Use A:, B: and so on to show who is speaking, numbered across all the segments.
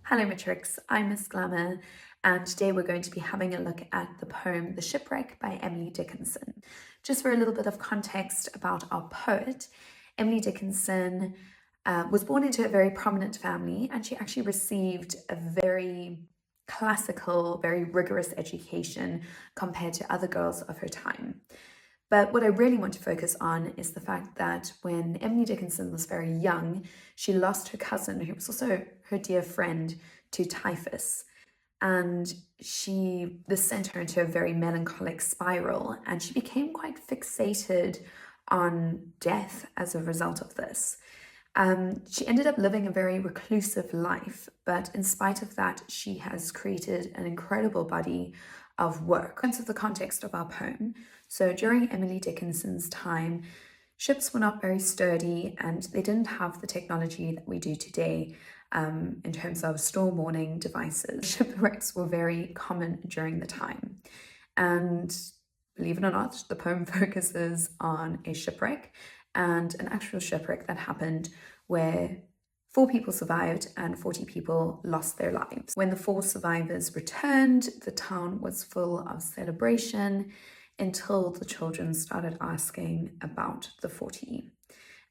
A: Hello Matrix, I'm Miss Glamour, and today we're going to be having a look at the poem The Shipwreck by Emily Dickinson. Just for a little bit of context about our poet, Emily Dickinson was born into a very prominent family, and she actually received a very classical, very rigorous education compared to other girls of her time. But what I really want to focus on is the fact that when Emily Dickinson was very young, she lost her cousin, who was also her dear friend, to typhus. And this sent her into a very melancholic spiral, and she became quite fixated on death as a result of this. She ended up living a very reclusive life, but in spite of that, she has created an incredible body of work. In terms of the context of our poem, so during Emily Dickinson's time, ships were not very sturdy and they didn't have the technology that we do today in terms of storm warning devices. Shipwrecks were very common during the time. And believe it or not, the poem focuses on a shipwreck and an actual shipwreck that happened where 4 people survived and 40 people lost their lives. When the 4 survivors returned, the town was full of celebration until the children started asking about the 40.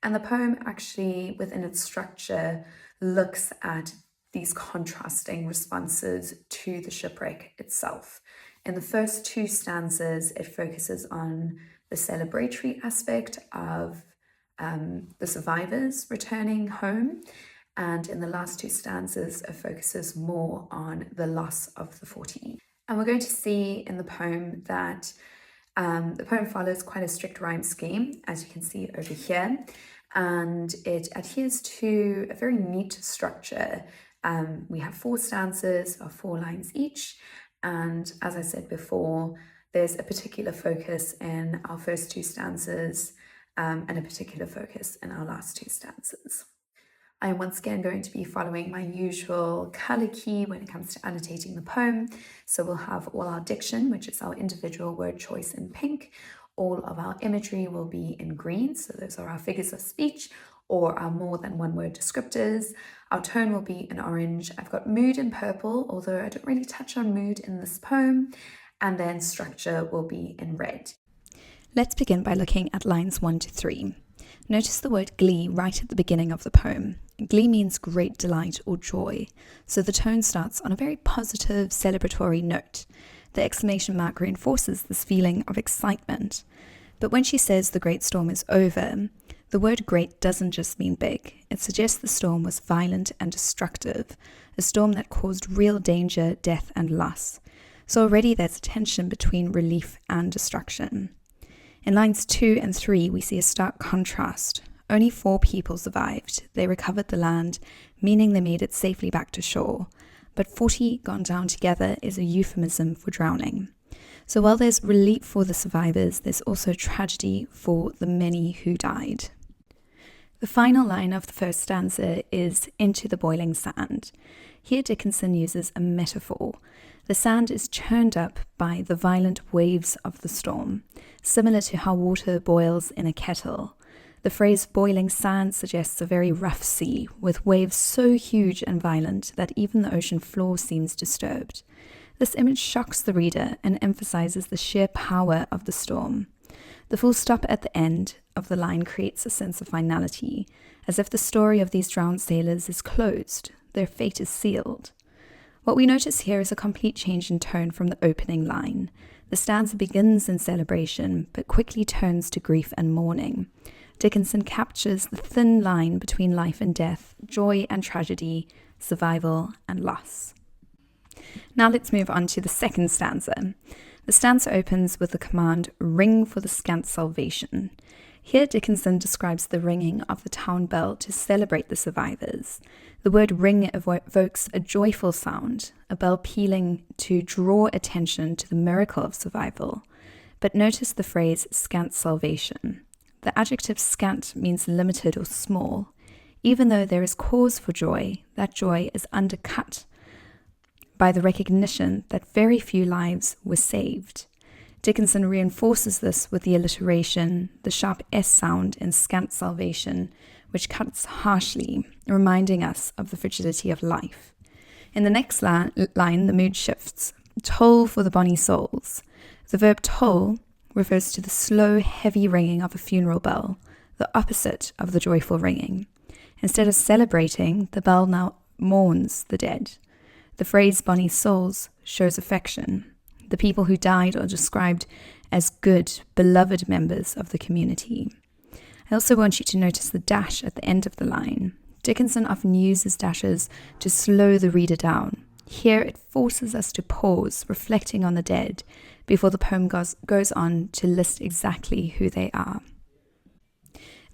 A: And the poem actually, within its structure, looks at these contrasting responses to the shipwreck itself. In the first 2 stanzas, it focuses on the celebratory aspect of the survivors returning home. And in the last 2 stanzas, it focuses more on the loss of the 40. And we're going to see in the poem that the poem follows quite a strict rhyme scheme, as you can see over here, and it adheres to a very neat structure. We have 4 stanzas of 4 lines each, and as I said before, there's a particular focus in our first 2 stanzas and a particular focus in our last 2 stanzas. I am once again going to be following my usual color key when it comes to annotating the poem. So we'll have all our diction, which is our individual word choice, in pink. All of our imagery will be in green. So those are our figures of speech or our more than one word descriptors. Our tone will be in orange. I've got mood in purple, although I don't really touch on mood in this poem. And then structure will be in red.
B: Let's begin by looking at lines 1 to 3. Notice the word glee right at the beginning of the poem. Glee means great delight or joy, so the tone starts on a very positive, celebratory note. The exclamation mark reinforces this feeling of excitement. But when she says the great storm is over, the word great doesn't just mean big. It suggests the storm was violent and destructive, a storm that caused real danger, death, and loss. So already there's a tension between relief and destruction. In lines 2 and 3, we see a stark contrast. Only 4 people survived. They recovered the land, meaning they made it safely back to shore. But 40 gone down together is a euphemism for drowning. So while there's relief for the survivors, there's also tragedy for the many who died. The final line of the first stanza is into the boiling sand. Here Dickinson uses a metaphor. The sand is churned up by the violent waves of the storm, similar to how water boils in a kettle. The phrase boiling sand suggests a very rough sea, with waves so huge and violent that even the ocean floor seems disturbed. This image shocks the reader and emphasizes the sheer power of the storm. The full stop at the end of the line creates a sense of finality, as if the story of these drowned sailors is closed, their fate is sealed. What we notice here is a complete change in tone from the opening line. The stanza begins in celebration, but quickly turns to grief and mourning. Dickinson captures the thin line between life and death, joy and tragedy, survival and loss. Now let's move on to the second stanza. The stanza opens with the command, "Ring for the scant salvation." Here Dickinson describes the ringing of the town bell to celebrate the survivors. The word ring evokes a joyful sound, a bell pealing to draw attention to the miracle of survival. But notice the phrase scant salvation. The adjective scant means limited or small. Even though there is cause for joy, that joy is undercut by the recognition that very few lives were saved. Dickinson reinforces this with the alliteration, the sharp S sound in scant salvation, which cuts harshly, reminding us of the fragility of life. In the next line, the mood shifts. Toll for the bonny souls. The verb toll refers to the slow, heavy ringing of a funeral bell, the opposite of the joyful ringing. Instead of celebrating, the bell now mourns the dead. The phrase bonny souls shows affection. The people who died are described as good, beloved members of the community. I also want you to notice the dash at the end of the line. Dickinson often uses dashes to slow the reader down. Here it forces us to pause, reflecting on the dead, before the poem goes on to list exactly who they are.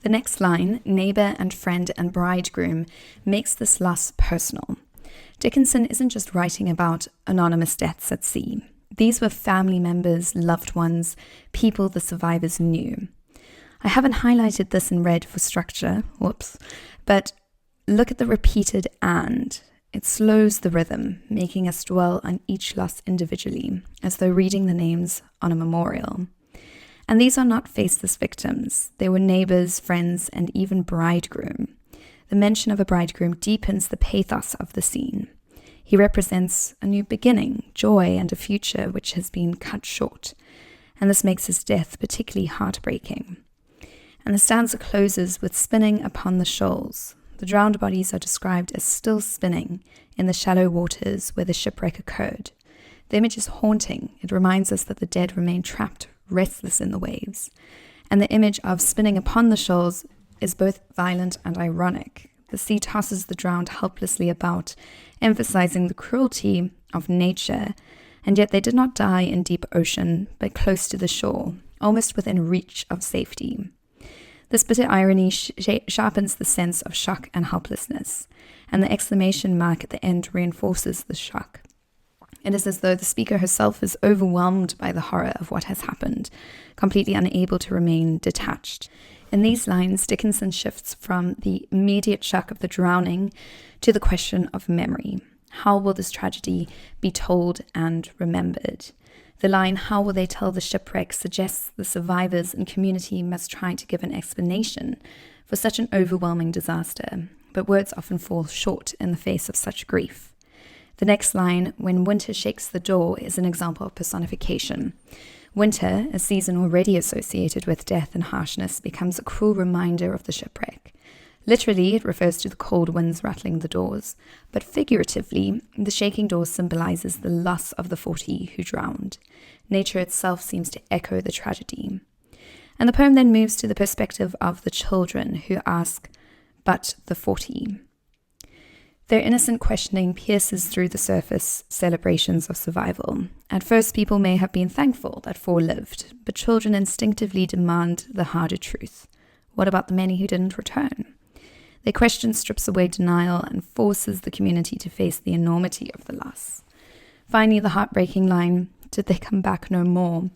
B: The next line, neighbour and friend and bridegroom, makes this loss personal. Dickinson isn't just writing about anonymous deaths at sea. These were family members, loved ones, people the survivors knew. I haven't highlighted this in red for structure, but look at the repeated and. It slows the rhythm, making us dwell on each loss individually, as though reading the names on a memorial. And these are not faceless victims. They were neighbours, friends, and even bridegroom. The mention of a bridegroom deepens the pathos of the scene. He represents a new beginning, joy, and a future which has been cut short. And this makes his death particularly heartbreaking. And the stanza closes with spinning upon the shoals. The drowned bodies are described as still spinning in the shallow waters where the shipwreck occurred. The image is haunting. It reminds us that the dead remain trapped, restless in the waves. And the image of spinning upon the shoals is both violent and ironic. The sea tosses the drowned helplessly about, emphasizing the cruelty of nature, and yet they did not die in deep ocean, but close to the shore, almost within reach of safety. This bitter irony sharpens the sense of shock and helplessness, and the exclamation mark at the end reinforces the shock. It is as though the speaker herself is overwhelmed by the horror of what has happened, completely unable to remain detached. In these lines, Dickinson shifts from the immediate shock of the drowning to the question of memory. How will this tragedy be told and remembered? The line, how will they tell the shipwreck, suggests the survivors and community must try to give an explanation for such an overwhelming disaster, but words often fall short in the face of such grief. The next line, when winter shakes the door, is an example of personification. Winter, a season already associated with death and harshness, becomes a cruel reminder of the shipwreck. Literally, it refers to the cold winds rattling the doors, but figuratively, the shaking door symbolizes the loss of the 40 who drowned. Nature itself seems to echo the tragedy. And the poem then moves to the perspective of the children who ask, but the 40. Their innocent questioning pierces through the surface celebrations of survival. At first, people may have been thankful that 4 lived, but children instinctively demand the harder truth. What about the many who didn't return? Their question strips away denial and forces the community to face the enormity of the loss. Finally, the heartbreaking line, did they come back no more?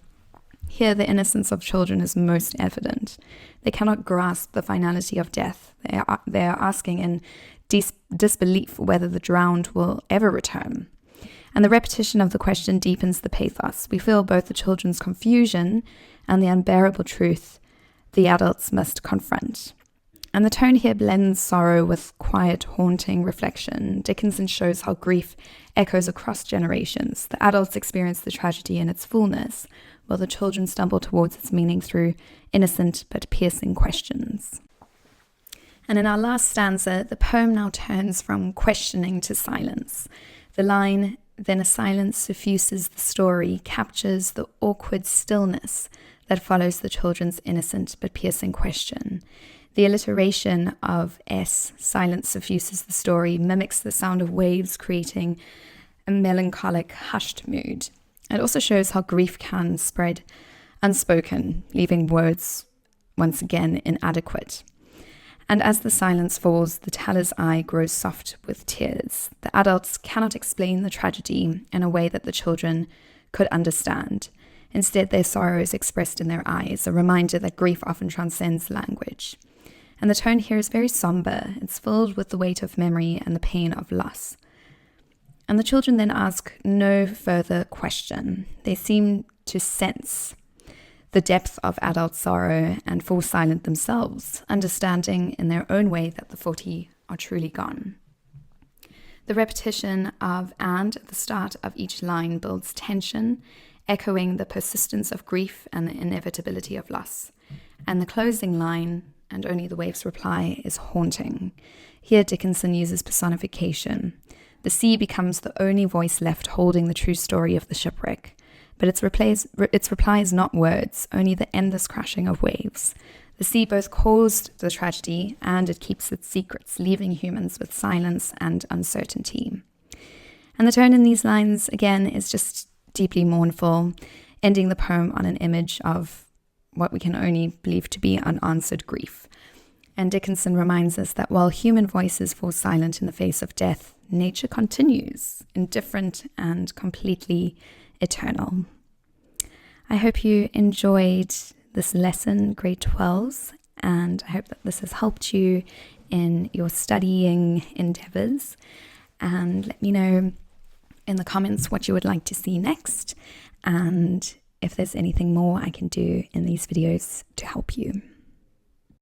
B: Here, the innocence of children is most evident. They cannot grasp the finality of death. They are asking in disbelief whether the drowned will ever return. And the repetition of the question deepens the pathos. We feel both the children's confusion and the unbearable truth the adults must confront. And the tone here blends sorrow with quiet, haunting reflection. Dickinson shows how grief echoes across generations. The adults experience the tragedy in its fullness, while the children stumble towards its meaning through innocent but piercing questions. And in our last stanza, the poem now turns from questioning to silence. The line, then a silence suffuses the story, captures the awkward stillness that follows the children's innocent but piercing question. The alliteration of S, silence suffuses the story, mimics the sound of waves, creating a melancholic, hushed mood. It also shows how grief can spread unspoken, leaving words, once again, inadequate. And as the silence falls, the teller's eye grows soft with tears. The adults cannot explain the tragedy in a way that the children could understand. Instead, their sorrow is expressed in their eyes, a reminder that grief often transcends language. And the tone here is very somber. It's filled with the weight of memory and the pain of loss. And the children then ask no further question. They seem to sense the depth of adult sorrow and fall silent themselves, understanding in their own way that the 40 are truly gone. The repetition of "and" at the start of each line builds tension, echoing the persistence of grief and the inevitability of loss. And the closing line, "and only the waves reply," is haunting. Here Dickinson uses personification. The sea becomes the only voice left holding the true story of the shipwreck, but its reply is not words, only the endless crashing of waves. The sea both caused the tragedy and it keeps its secrets, leaving humans with silence and uncertainty. And the tone in these lines, again, is just deeply mournful, ending the poem on an image of what we can only believe to be unanswered grief. And Dickinson reminds us that while human voices fall silent in the face of death, nature continues, indifferent and completely eternal. I hope you enjoyed this lesson, grade 12s, and I hope that this has helped you in your studying endeavors. And let me know in the comments what you would like to see next, and if there's anything more I can do in these videos to help you.